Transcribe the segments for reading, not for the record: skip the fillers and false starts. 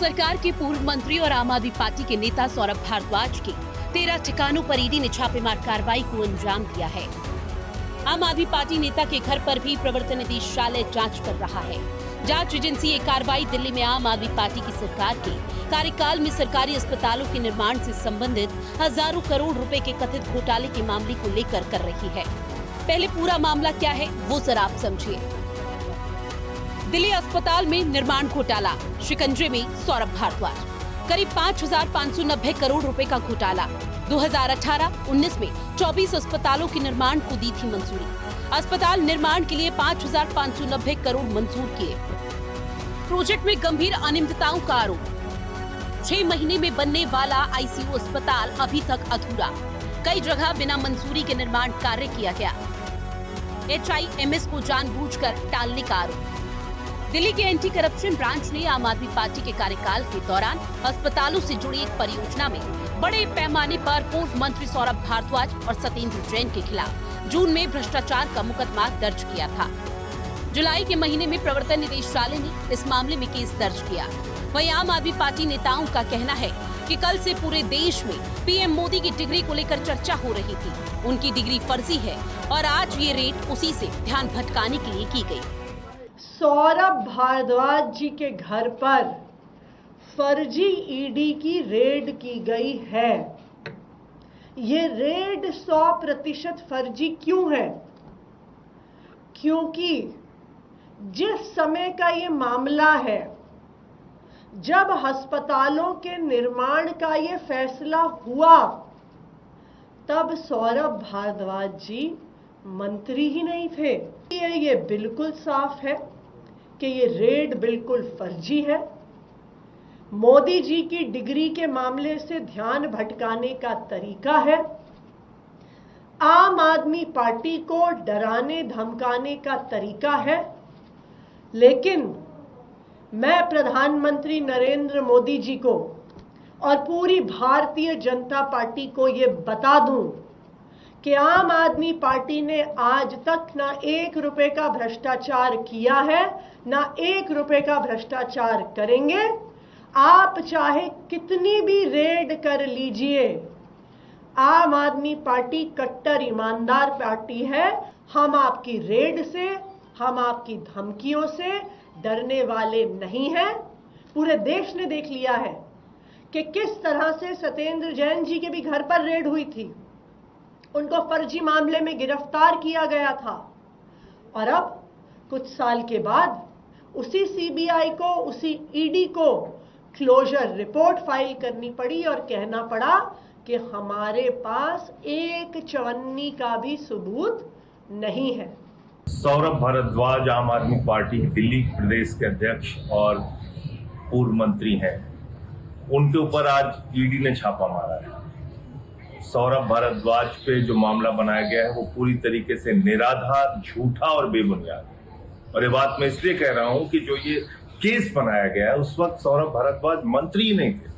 सरकार के पूर्व मंत्री और आम आदमी पार्टी के नेता सौरभ भारद्वाज के 13 ठिकानों पर ईडी ने छापेमार कार्रवाई को अंजाम दिया है। आम आदमी पार्टी नेता के घर पर भी प्रवर्तन निदेशालय जांच कर रहा है। जांच एजेंसी ये कार्रवाई दिल्ली में आम आदमी पार्टी की सरकार के कार्यकाल में सरकारी अस्पतालों के निर्माण से संबंधित हजारों करोड़ रुपए के कथित घोटाले के मामले को लेकर कर रही है। पहले पूरा मामला क्या है वो जरा आप समझिए। दिल्ली अस्पताल में निर्माण घोटाला, शिकंजे में सौरभ भारद्वाज। करीब 5,590 करोड़ रुपए का घोटाला। 2018-19 में 24 अस्पतालों के निर्माण को दी थी मंजूरी। अस्पताल निर्माण के लिए 5,590 करोड़ मंजूर किए। प्रोजेक्ट में गंभीर अनियमितताओं का आरोप। 6 महीने में बनने वाला आईसीयू अस्पताल अभी तक अधूरा। कई जगह बिना मंजूरी के निर्माण कार्य किया गया। HIMS को जानबूझकर टालने का आरोप। दिल्ली के एंटी करप्शन ब्रांच ने आम आदमी पार्टी के कार्यकाल के दौरान अस्पतालों से जुड़ी एक परियोजना में बड़े पैमाने पर पूर्व मंत्री सौरभ भारद्वाज और सत्येंद्र जैन के खिलाफ जून में भ्रष्टाचार का मुकदमा दर्ज किया था। जुलाई के महीने में प्रवर्तन निदेशालय ने इस मामले में केस दर्ज किया। वहीं आम आदमी पार्टी नेताओं का कहना है कि कल से पूरे देश में पीएम मोदी की डिग्री को लेकर चर्चा हो रही थी। उनकी डिग्री फर्जी है और आज ये रेड उसी से ध्यान भटकाने के लिए की गई। सौरभ भारद्वाज जी के घर पर फर्जी ईडी की रेड की गई है। ये रेड 100% फर्जी क्यों है? क्योंकि जिस समय का ये मामला है, जब अस्पतालों के निर्माण का ये फैसला हुआ, तब सौरभ भारद्वाज जी मंत्री ही नहीं थे। ये बिल्कुल साफ है कि ये रेड बिल्कुल फर्जी है। मोदी जी की डिग्री के मामले से ध्यान भटकाने का तरीका है। आम आदमी पार्टी को डराने धमकाने का तरीका है। लेकिन मैं प्रधानमंत्री नरेंद्र मोदी जी को और पूरी भारतीय जनता पार्टी को ये बता दूं कि आम आदमी पार्टी ने आज तक ना 1 रुपए का भ्रष्टाचार किया है, ना 1 रुपए का भ्रष्टाचार करेंगे। आप चाहे कितनी भी रेड कर लीजिए, आम आदमी पार्टी कट्टर ईमानदार पार्टी है। हम आपकी रेड से, हम आपकी धमकियों से डरने वाले नहीं हैं। पूरे देश ने देख लिया है कि किस तरह से सत्येंद्र जैन जी के भी घर पर रेड हुई थी। उनको फर्जी मामले में गिरफ्तार किया गया था और अब कुछ साल के बाद उसी सीबीआई को, उसी ईडी को क्लोजर रिपोर्ट फाइल करनी पड़ी और कहना पड़ा कि हमारे पास एक चवन्नी का भी सबूत नहीं है। सौरभ भारद्वाज आम आदमी पार्टी दिल्ली प्रदेश के अध्यक्ष और पूर्व मंत्री हैं। उनके ऊपर आज ईडी ने छापा मारा है। सौरभ भारद्वाज पे जो मामला बनाया गया है वो पूरी तरीके से निराधार, झूठा और बेबुनियाद है। और ये बात मैं इसलिए कह रहा हूं कि जो ये केस बनाया गया है उस वक्त सौरभ भारद्वाज मंत्री ही नहीं थे।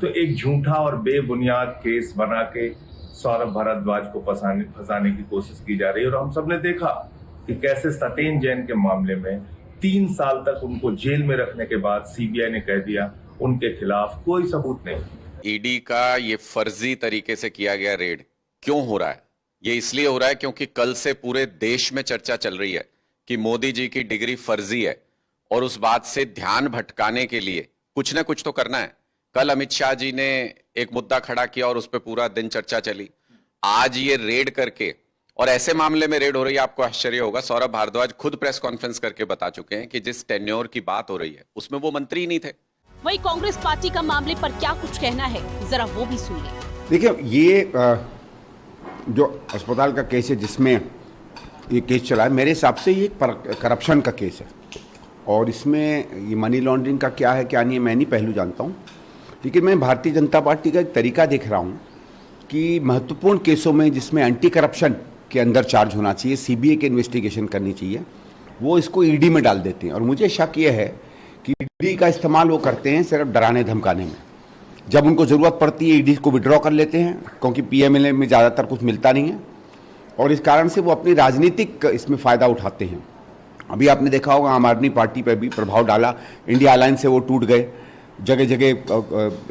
तो एक झूठा और बेबुनियाद केस बना के सौरभ भारद्वाज को फंसाने की कोशिश की जा रही है। और हम सबने देखा कि कैसे सत्येंद्र जैन के मामले में 3 साल तक उनको जेल में रखने के बाद सीबीआई ने कह दिया उनके खिलाफ कोई सबूत नहीं। ईडी का ये फर्जी तरीके से किया गया रेड क्यों हो रहा है? ये इसलिए हो रहा है क्योंकि कल से पूरे देश में चर्चा चल रही है कि मोदी जी की डिग्री फर्जी है और उस बात से ध्यान भटकाने के लिए कुछ न कुछ तो करना है। कल अमित शाह जी ने एक मुद्दा खड़ा किया और उस पर पूरा दिन चर्चा चली। आज ये रेड करके, और ऐसे मामले में रेड हो रही है, आपको आश्चर्य होगा, सौरभ भारद्वाज खुद प्रेस कॉन्फ्रेंस करके बता चुके हैं कि जिस टेन्योर की बात हो रही है उसमें वो मंत्री ही नहीं थे। वहीं कांग्रेस पार्टी का मामले पर क्या कुछ कहना है, जरा वो भी सुनिए। देखिए, ये जो अस्पताल का केस है जिसमें ये केस चला है, मेरे हिसाब से ये करप्शन का केस है और इसमें ये मनी लॉन्ड्रिंग का क्या है क्या नहीं है मैं नहीं पहलू जानता हूँ। लेकिन मैं भारतीय जनता पार्टी का एक तरीका देख रहा हूँ कि महत्वपूर्ण केसों में जिसमें एंटी करप्शन के अंदर चार्ज होना चाहिए, सीबीआई की इन्वेस्टिगेशन करनी चाहिए, वो इसको ईडी में डाल देते हैं। और मुझे शक ये है कि ईडी का इस्तेमाल वो करते हैं सिर्फ डराने धमकाने में। जब उनको ज़रूरत पड़ती है ईडी को विड्रॉ कर लेते हैं, क्योंकि पीएमएलए में ज़्यादातर कुछ मिलता नहीं है और इस कारण से वो अपनी राजनीतिक इसमें फ़ायदा उठाते हैं। अभी आपने देखा होगा आम आदमी पार्टी पर भी प्रभाव डाला, इंडिया अलायंस से वो टूट गए। जगह जगह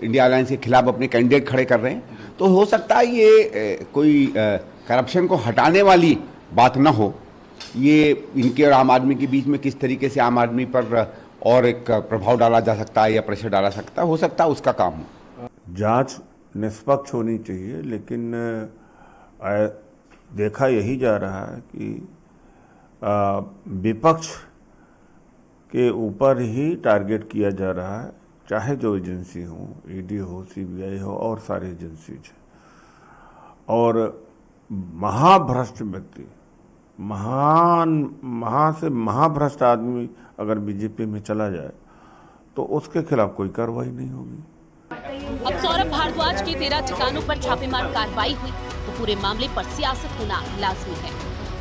इंडिया अलायंस के खिलाफ अपने कैंडिडेट खड़े कर रहे हैं, तो हो सकता है ये कोई करप्शन को हटाने वाली बात ना हो। ये इनके और आम आदमी के बीच में किस तरीके से आम आदमी पर और एक प्रभाव डाला जा सकता है या प्रेशर डाला सकता है, हो सकता है उसका काम हो। जांच निष्पक्ष होनी चाहिए, लेकिन देखा यही जा रहा है कि विपक्ष के ऊपर ही टारगेट किया जा रहा है, चाहे जो एजेंसी हो, ईडी हो, सीबीआई हो और सारी एजेंसीज। और महाभ्रष्ट व्यक्ति, महा से महाभ्रष्ट आदमी अगर बीजेपी में चला जाए तो उसके खिलाफ कोई कार्रवाई नहीं होगी। अब सौरभ भारद्वाज के 13 ठिकानों पर छापेमार कार्रवाई हुई तो पूरे मामले पर सियासत होना लाजमी है।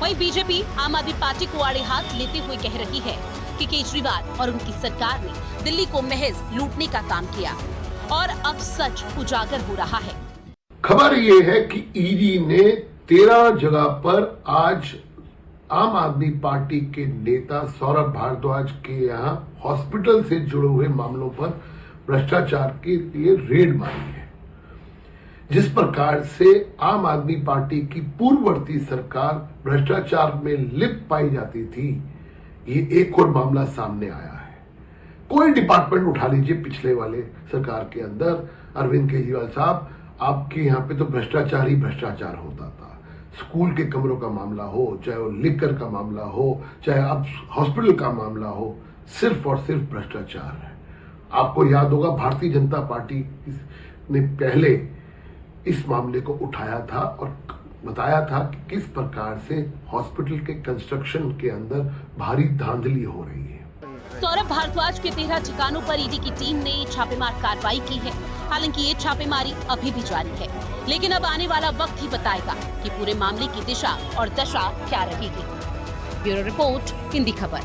वहीं बीजेपी आम आदमी पार्टी को आड़े हाथ लेते हुए कह रही है कि केजरीवाल और उनकी सरकार ने दिल्ली को महज लूटने का काम किया और अब सच उजागर हो रहा है। खबर ये है कि ईडी ने 13 जगह पर आज आम आदमी पार्टी के नेता सौरभ भारद्वाज के यहाँ हॉस्पिटल से जुड़े हुए मामलों पर भ्रष्टाचार के लिए रेड मारी है। जिस प्रकार से आम आदमी पार्टी की पूर्ववर्ती सरकार भ्रष्टाचार में लिप्त पाई जाती थी, ये एक और मामला सामने आया है। कोई डिपार्टमेंट उठा लीजिए पिछले वाले सरकार के अंदर, अरविंद केजरीवाल साहब, आपके यहाँ पे तो भ्रष्टाचार ही भ्रष्टाचार होता था। स्कूल के कमरों का मामला हो, चाहे वो लिकर का मामला हो, चाहे अब हॉस्पिटल का मामला हो, सिर्फ और सिर्फ भ्रष्टाचार है। आपको याद होगा भारतीय जनता पार्टी ने पहले इस मामले को उठाया था और बताया था कि किस प्रकार से हॉस्पिटल के कंस्ट्रक्शन के अंदर भारी धांधली हो रही है। सौरभ भारद्वाज के 13 ठिकानों पर ईडी की टीम ने छापेमार कार्रवाई की है। हालांकि ये छापेमारी अभी भी जारी है, लेकिन अब आने वाला वक्त ही बताएगा कि पूरे मामले की दिशा और दशा क्या रहेगी। ब्यूरो रिपोर्ट, हिंदी खबर।